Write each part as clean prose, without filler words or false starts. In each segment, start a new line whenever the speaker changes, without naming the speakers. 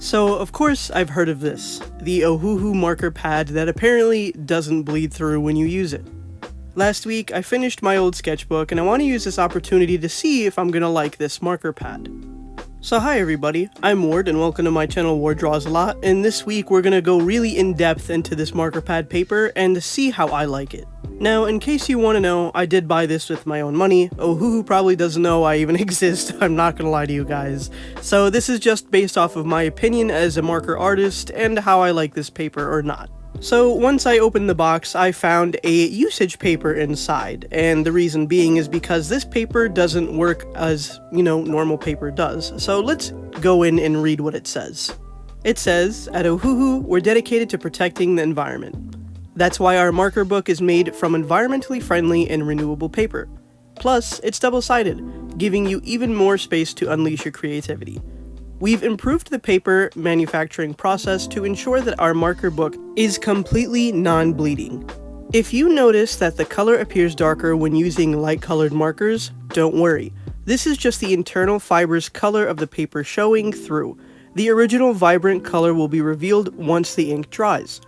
So, of course, I've heard of this, the Ohuhu marker pad that apparently doesn't bleed through when you use it. Last week, I finished my old sketchbook and I want to use this opportunity to see if I'm gonna like this marker pad. So hi everybody, I'm Ward and welcome to my channel Ward Draws a Lot, and this week we're gonna go really in depth into this marker pad paper and see how I like it. Now, in case you want to know, I did buy this with my own money. Ohuhu probably doesn't know I even exist, I'm not gonna lie to you guys. So this is just based off of my opinion as a marker artist and how I like this paper or not. So once I opened the box, I found a usage paper inside, and the reason being is because this paper doesn't work as, normal paper does. So let's go in and read what it says. It says, at Ohuhu, we're dedicated to protecting the environment. That's why our marker book is made from environmentally friendly and renewable paper. Plus, it's double-sided, giving you even more space to unleash your creativity. We've improved the paper manufacturing process to ensure that our marker book is completely non-bleeding. If you notice that the color appears darker when using light-colored markers, don't worry. This is just the internal fiber's color of the paper showing through. The original vibrant color will be revealed once the ink dries.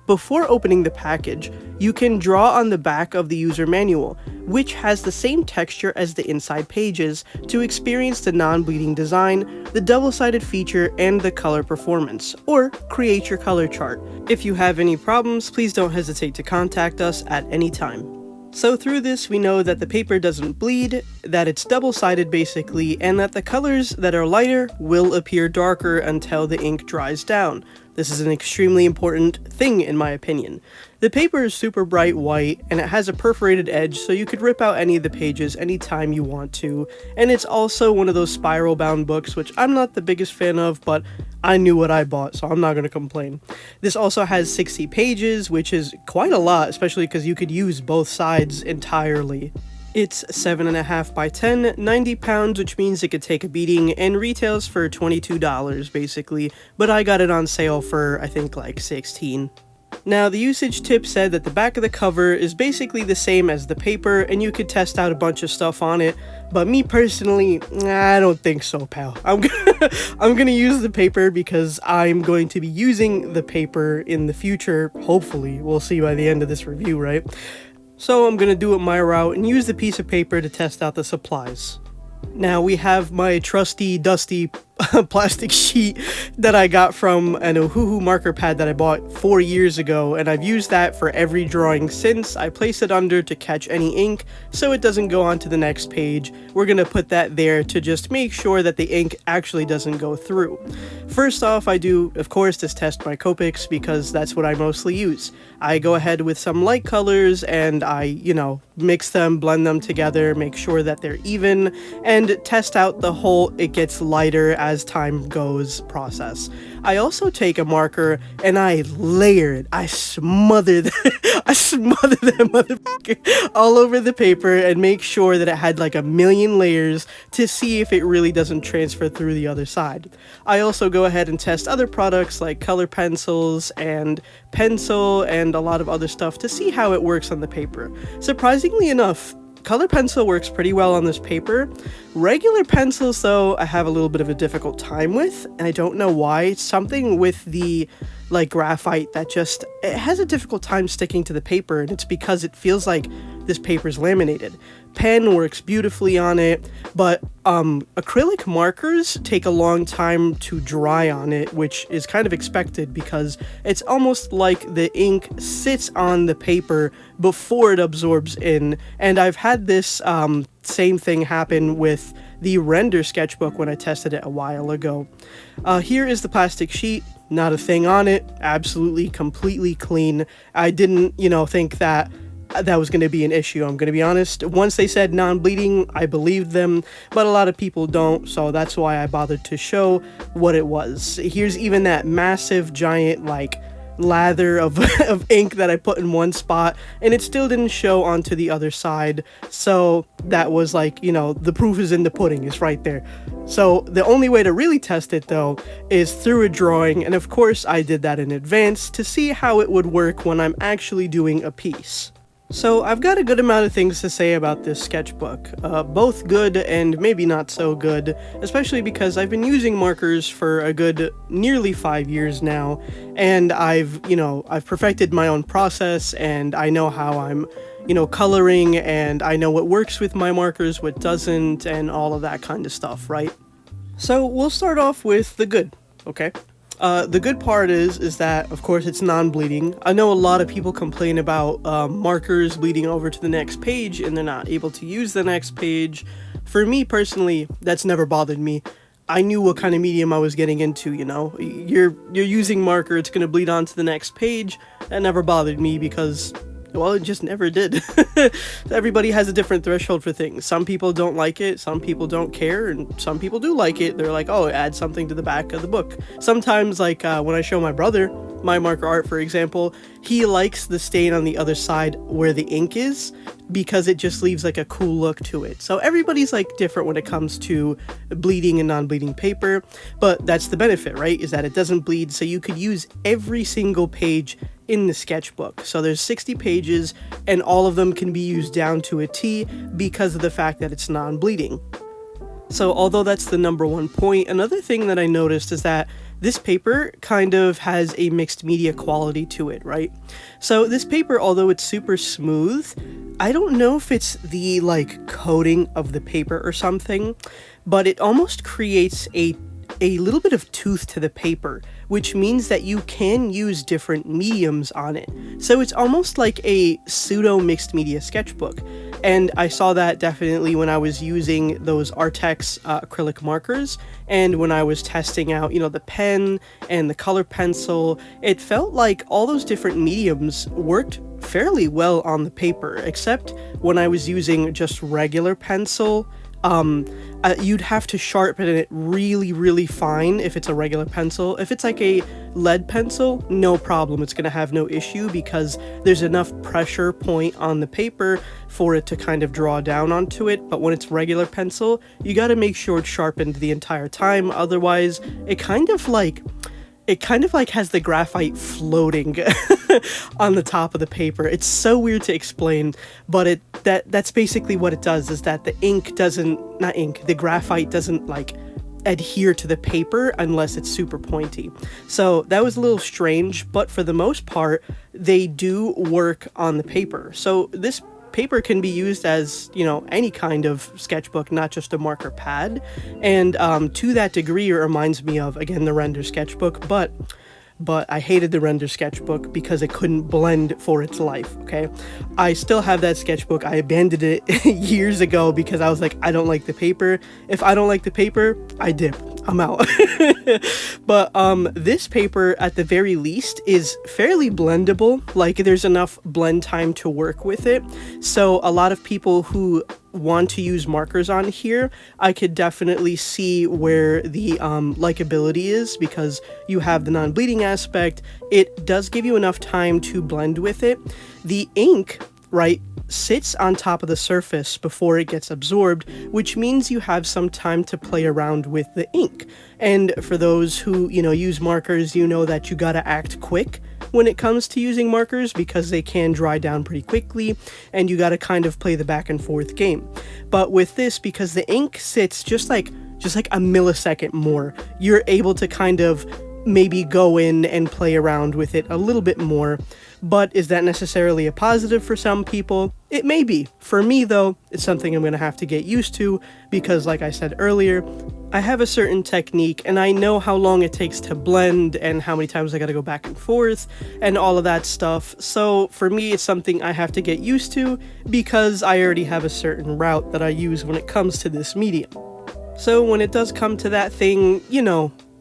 Before opening the package, you can draw on the back of the user manual, which has the same texture as the inside pages, to experience the non-bleeding design, the double-sided feature, and the color performance, or create your color chart. If you have any problems, please don't hesitate to contact us at any time. So through this, we know that the paper doesn't bleed, that it's double-sided basically, and that the colors that are lighter will appear darker until the ink dries down. This is an extremely important thing in my opinion. The paper is super bright white, and it has a perforated edge so you could rip out any of the pages anytime you want to, and it's also one of those spiral bound books, which I'm not the biggest fan of, but I knew what I bought, so I'm not going to complain. This also has 60 pages, which is quite a lot, especially because you could use both sides entirely. It's 7.5 by 10, 90 pounds, which means it could take a beating, and retails for $22 basically, but I got it on sale for I think like $16. Now, the usage tip said that the back of the cover is basically the same as the paper, and you could test out a bunch of stuff on it, but me personally, I don't think so, pal. I'm gonna use the paper because I'm going to be using the paper in the future, hopefully. We'll see by the end of this review, right? So I'm gonna do it my route and use the piece of paper to test out the supplies. Now we have my trusty, dusty plastic sheet that I got from an Ohuhu marker pad that I bought 4 years ago, and I've used that for every drawing since. I place it under to catch any ink so it doesn't go on to the next page. We're gonna put that there to just make sure that the ink actually doesn't go through. First off, I do, of course, just test my Copics because that's what I mostly use. I go ahead with some light colors and I, mix them, blend them together, make sure that they're even, and test out the whole it gets lighter as time goes process. I also take a marker and I layer it. I smother that motherfucker all over the paper and make sure that it had like a million layers to see if it really doesn't transfer through the other side. I also go ahead and test other products like color pencils and pencil and a lot of other stuff to see how it works on the paper. Surprisingly enough, color pencil works pretty well on this paper. Regular pencils, though, I have a little bit of a difficult time with, and I don't know why. It's something with the graphite that it has a difficult time sticking to the paper, and it's because it feels like this paper's laminated. Pen works beautifully on it, but acrylic markers take a long time to dry on it, which is kind of expected because it's almost like the ink sits on the paper before it absorbs in, and I've had this same thing happen with the render sketchbook when I tested it a while ago. Here is the plastic sheet. Not a thing on it, absolutely completely clean. I didn't, think that was going to be an issue, I'm going to be honest. Once they said non-bleeding, I believed them, but a lot of people don't, so that's why I bothered to show what it was. Here's even that massive, giant, lather of ink that I put in one spot, and it still didn't show onto the other side, so that was the proof is in the pudding, it's right there. So the only way to really test it though is through a drawing, and of course I did that in advance to see how it would work when I'm actually doing a piece. So I've got a good amount of things to say about this sketchbook, both good and maybe not so good, especially because I've been using markers for a good nearly 5 years now, and I've perfected my own process, and I know how I'm, coloring, and I know what works with my markers, what doesn't, and all of that kind of stuff, right? So we'll start off with the good, okay? The good part is that, of course, it's non-bleeding. I know a lot of people complain about markers bleeding over to the next page and they're not able to use the next page. For me personally, that's never bothered me. I knew what kind of medium I was getting into, You're using marker, it's going to bleed onto the next page. That never bothered me because, well, it just never did. Everybody has a different threshold for things. Some people don't like it, some people don't care, and some people do like it. They're like, oh, add something to the back of the book. Sometimes, like when I show my brother my marker art, for example, he likes the stain on the other side where the ink is because it just leaves like a cool look to it. So everybody's like different when it comes to bleeding and non-bleeding paper, but that's the benefit, right? Is that it doesn't bleed, so you could use every single page in the sketchbook. So there's 60 pages and all of them can be used down to a T because of the fact that it's non-bleeding. So although that's the number one point, another thing that I noticed is that this paper kind of has a mixed media quality to it, right? So this paper, although it's super smooth, I don't know if it's the coating of the paper or something, but it almost creates a little bit of tooth to the paper, which means that you can use different mediums on it. So it's almost like a pseudo mixed media sketchbook. And I saw that definitely when I was using those Artex acrylic markers and when I was testing out, the pen and the color pencil. It felt like all those different mediums worked fairly well on the paper, except when I was using just regular pencil. You'd have to sharpen it really, really fine if it's a regular pencil. If it's like a lead pencil, no problem. It's going to have no issue because there's enough pressure point on the paper for it to kind of draw down onto it. But when it's regular pencil, you got to make sure it's sharpened the entire time. Otherwise, it kind of has the graphite floating on the top of the paper. It's so weird to explain, but that's basically what it does, is that the graphite doesn't adhere to the paper unless it's super pointy. So that was a little strange, but for the most part, they do work on the paper. So this paper can be used as, any kind of sketchbook, not just a marker pad. And to that degree, it reminds me of, again, the Render sketchbook, but I hated the Render sketchbook because it couldn't blend for its life, okay? I still have that sketchbook. I abandoned it years ago because I was like, I don't like the paper. If I don't like the paper, I dip. I'm out. But this paper, at the very least, is fairly blendable. There's enough blend time to work with it. So a lot of people who want to use markers on here, I could definitely see where the likability is, because you have the non-bleeding aspect. It does give you enough time to blend with it. The ink, right, sits on top of the surface before it gets absorbed, which means you have some time to play around with the ink. And for those who, use markers, that you gotta act quick when it comes to using markers because they can dry down pretty quickly and you gotta kind of play the back and forth game. But with this, because the ink sits just like a millisecond more, you're able to kind of maybe go in and play around with it a little bit more. But is that necessarily a positive for some people? It may be. For me, though, it's something I'm going to have to get used to because, like I said earlier, I have a certain technique and I know how long it takes to blend and how many times I got to go back and forth and all of that stuff. So for me, it's something I have to get used to because I already have a certain route that I use when it comes to this medium. So when it does come to that thing,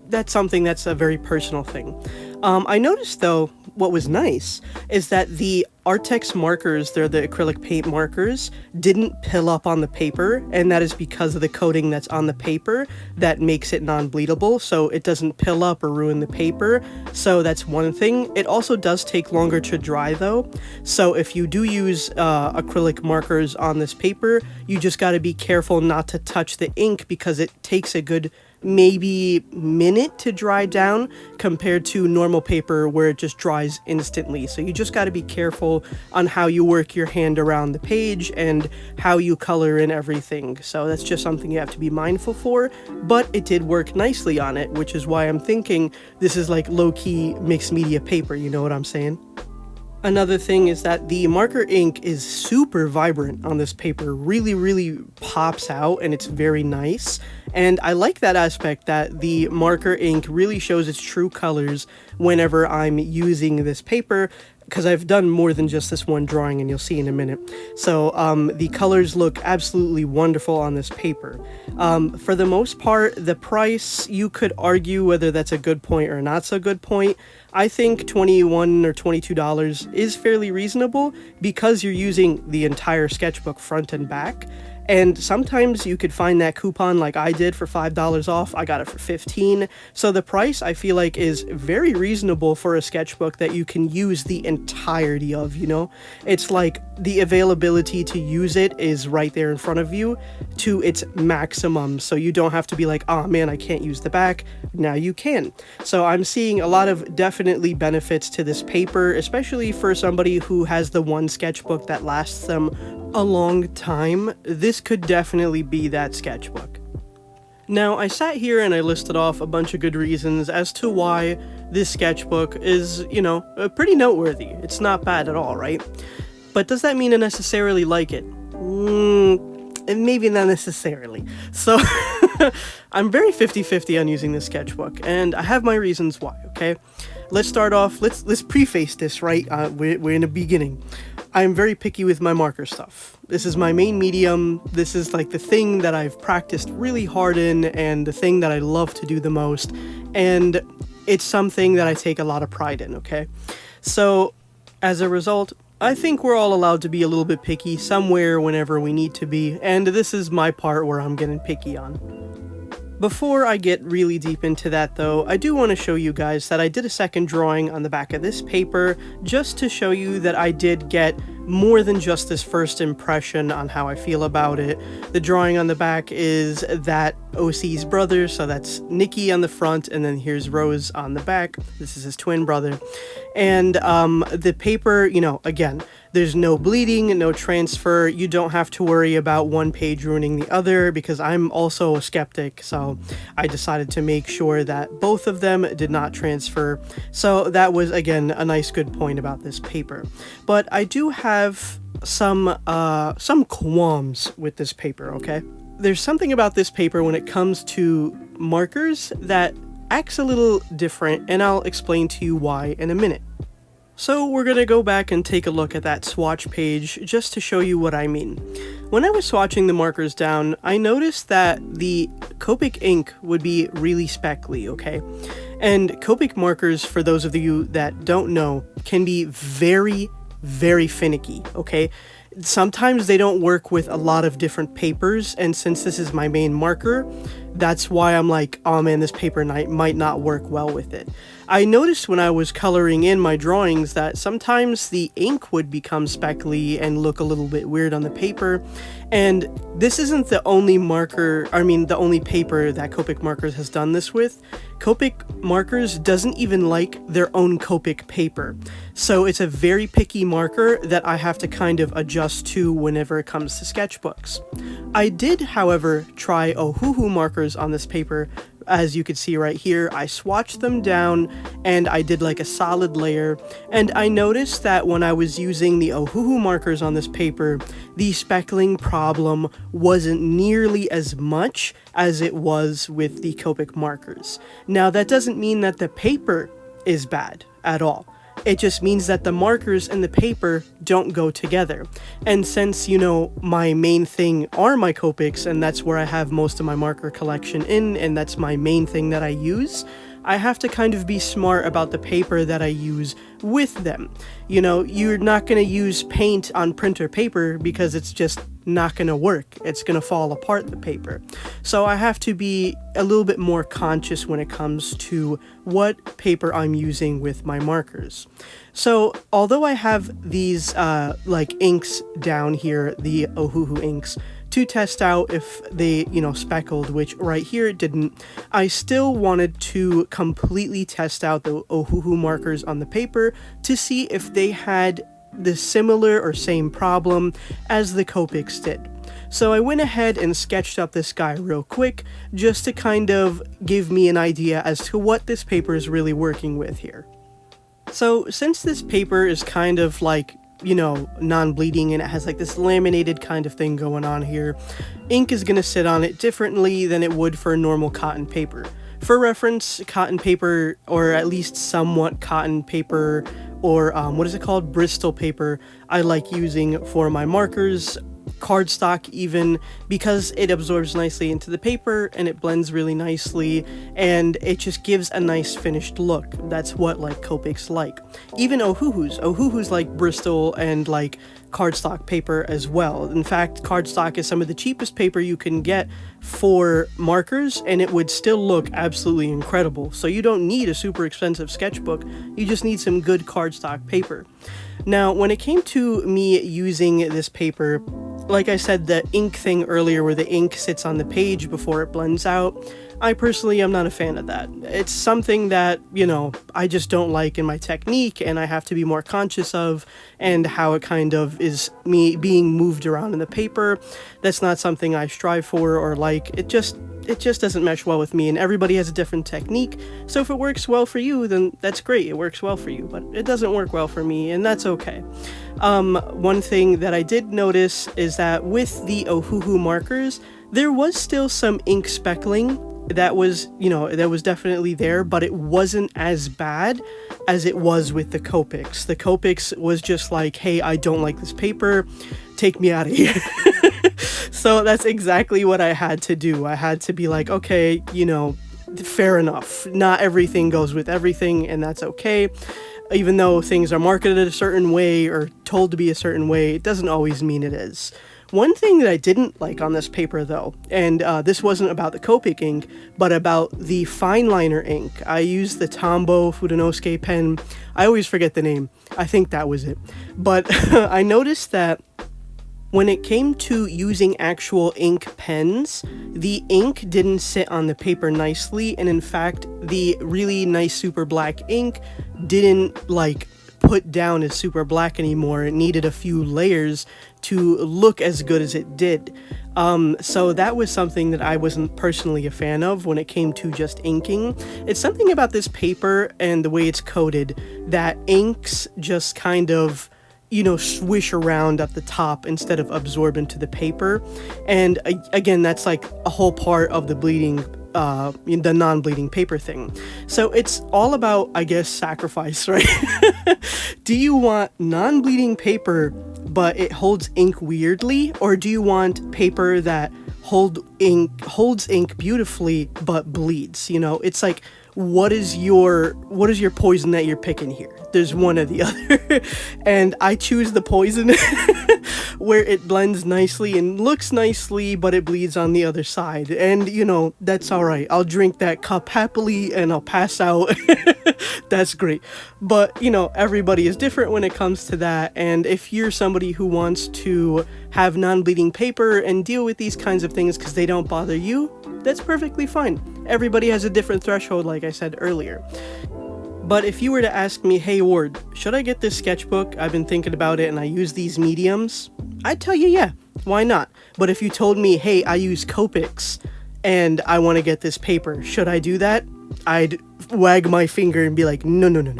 that's something that's a very personal thing. I noticed, though, what was nice is that the Artex markers, they're the acrylic paint markers, didn't pill up on the paper, and that is because of the coating that's on the paper that makes it non-bleedable, so it doesn't pill up or ruin the paper. So that's one thing. It also does take longer to dry, though, so if you do use acrylic markers on this paper, you just got to be careful not to touch the ink because it takes a good maybe minute to dry down compared to normal paper where it just dries instantly. So you just got to be careful on how you work your hand around the page and how you color in everything. So that's just something you have to be mindful for, but it did work nicely on it, which is why I'm thinking this is like low-key mixed media paper, you know what I'm saying? Another thing is that the marker ink is super vibrant on this paper, really pops out, and it's very nice. And I like that aspect, that the marker ink really shows its true colors whenever I'm using this paper, because I've done more than just this one drawing, and you'll see in a minute. So the colors look absolutely wonderful on this paper. For the most part, the price, you could argue whether that's a good point or not so good point. I think $21 or $22 is fairly reasonable because you're using the entire sketchbook front and back. And sometimes you could find that coupon like I did for $5 off. I got it for $15. So the price, I feel like, is very reasonable for a sketchbook that you can use the entirety of, you know? It's like the availability to use it is right there in front of you to its maximum. So you don't have to be like, oh man, I can't use the back. Now you can. So I'm seeing a lot of definitely benefits to this paper, especially for somebody who has the one sketchbook that lasts them a long time. This could definitely be that sketchbook. Now, I sat here and I listed off a bunch of good reasons as to why this sketchbook is, you know, pretty noteworthy. It's not bad at all, right? But does that mean I necessarily like it? Maybe not necessarily. So I'm very 50-50 on using this sketchbook, and I have my reasons why, okay? Let's start off, let's preface this, right? We're in the beginning. I'm very picky with my marker stuff. This is my main medium. This is like the thing that I've practiced really hard in and the thing that I love to do the most. And it's something that I take a lot of pride in, okay? So as a result, I think we're all allowed to be a little bit picky somewhere whenever we need to be. And this is my part where I'm getting picky on. Before I get really deep into that though, I do want to show you guys that I did a second drawing on the back of this paper just to show you that I did get more than just this first impression on how I feel about it. The drawing on the back is that OC's brother, so that's Nicky on the front, and then here's Rose on the back. This is his twin brother. And the paper, you know, again, there's no bleeding, no transfer. You don't have to worry about one page ruining the other because I'm also a skeptic, so I decided to make sure that both of them did not transfer. So that was, again, a nice good point about this paper. But I do have some qualms with this paper, okay? There's something about this paper when it comes to markers that acts a little different, and I'll explain to you why in a minute. So we're going to go back and take a look at that swatch page just to show you what I mean. When I was swatching the markers down, I noticed that the Copic ink would be really speckly, okay? And Copic markers, for those of you that don't know, can be very finicky, okay? Sometimes they don't work with a lot of different papers, and since this is my main marker, that's why I'm like, oh man, this paper might not work well with it. I noticed when I was coloring in my drawings that sometimes the ink would become speckly and look a little bit weird on the paper, and this isn't the only the only paper that Copic markers has done this with. Copic markers doesn't even like their own Copic paper, so it's a very picky marker that I have to kind of adjust to whenever it comes to sketchbooks. I did, however, try Ohuhu markers on this paper. As you can see right here, I swatched them down and I did like a solid layer, and I noticed that when I was using the Ohuhu markers on this paper, the speckling problem wasn't nearly as much as it was with the Copic markers. Now that doesn't mean that the paper is bad at all. It just means that the markers and the paper don't go together. And since, you know, my main thing are my Copics, and that's where I have most of my marker collection in, and that's my main thing that I use, I have to kind of be smart about the paper that I use with them. You know, you're not going to use paint on printer paper because it's just not going to work. It's going to fall apart, the paper. So I have to be a little bit more conscious when it comes to what paper I'm using with my markers. So although I have these like inks down here, the Ohuhu inks, to test out if they, speckled, which right here it didn't. I still wanted to completely test out the Ohuhu markers on the paper to see if they had the similar or same problem as the Copics did. So I went ahead and sketched up this guy real quick, just to kind of give me an idea as to what this paper is really working with here. So since this paper is kind of like, non-bleeding, and it has like this laminated kind of thing going on here, ink is going to sit on it differently than it would for a normal cotton paper. For reference, cotton paper, or at least somewhat cotton paper, or what is it called? Bristol paper, I like using for my markers, cardstock even, because it absorbs nicely into the paper and it blends really nicely and it just gives a nice finished look. That's what like Copics like. Even Ohuhu's like Bristol and like cardstock paper as well. In fact, cardstock is some of the cheapest paper you can get for markers, and it would still look absolutely incredible. So you don't need a super expensive sketchbook, you just need some good cardstock paper. Now, when it came to me using this paper, like I said, the ink thing earlier where the ink sits on the page before it blends out, I personally am not a fan of that. It's something that, I just don't like in my technique, and I have to be more conscious of, and how it kind of is me being moved around in the paper. That's not something I strive for or like. It just doesn't mesh well with me, and everybody has a different technique. So if it works well for you, then that's great, it works well for you, but it doesn't work well for me, and that's okay. One thing that I did notice is that with the Ohuhu markers, there was still some ink speckling that was definitely there, but it wasn't as bad as it was with the Copics. The Copics was just like, hey, I don't like this paper, take me out of here. So that's exactly what I had to do. I had to be like, okay, fair enough. Not everything goes with everything, and that's okay. Even though things are marketed a certain way or told to be a certain way, it doesn't always mean it is. One thing that I didn't like on this paper though, and this wasn't about the Copic ink, but about the fine liner ink. I used the Tombow Fudenosuke pen. I always forget the name. I think that was it. But I noticed that when it came to using actual ink pens, the ink didn't sit on the paper nicely, and in fact, the really nice super black ink didn't put down as super black anymore. It needed a few layers to look as good as it did. So that was something that I wasn't personally a fan of when it came to just inking. It's something about this paper and the way it's coated that inks just kind of swish around at the top instead of absorb into the paper. And again, that's like a whole part of the bleeding, the non-bleeding paper thing. So it's all about, I guess, sacrifice, right? Do you want non-bleeding paper, but it holds ink weirdly? Or do you want paper that holds ink beautifully, but bleeds? It's like, what is your poison that you're picking here? There's one or the other. And I choose the poison where it blends nicely and looks nicely, but it bleeds on the other side. And that's all right. I'll drink that cup happily and I'll pass out. That's great. But everybody is different when it comes to that. And if you're somebody who wants to have non-bleeding paper and deal with these kinds of things because they don't bother you, that's perfectly fine. Everybody has a different threshold, like I said earlier. But if you were to ask me, hey Ward, should I get this sketchbook? I've been thinking about it and I use these mediums. I'd tell you, yeah, why not? But if you told me, hey, I use Copics and I want to get this paper, should I do that? I'd wag my finger and be like, no.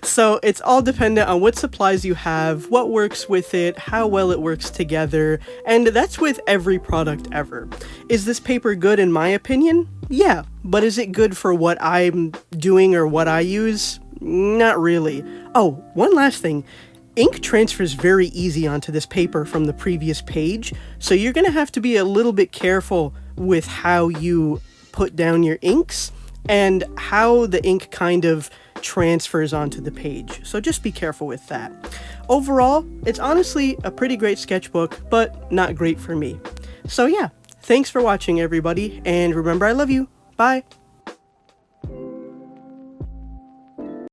So it's all dependent on what supplies you have, what works with it, how well it works together, and that's with every product ever. Is this paper good in my opinion? Yeah, but is it good for what I'm doing or what I use? Not really. Oh, one last thing. Ink transfers very easy onto this paper from the previous page, so you're going to have to be a little bit careful with how you put down your inks and how the ink kind of transfers onto the page. So just be careful with that. Overall, it's honestly a pretty great sketchbook, but not great for me. So yeah, thanks for watching everybody, and remember I love you. Bye!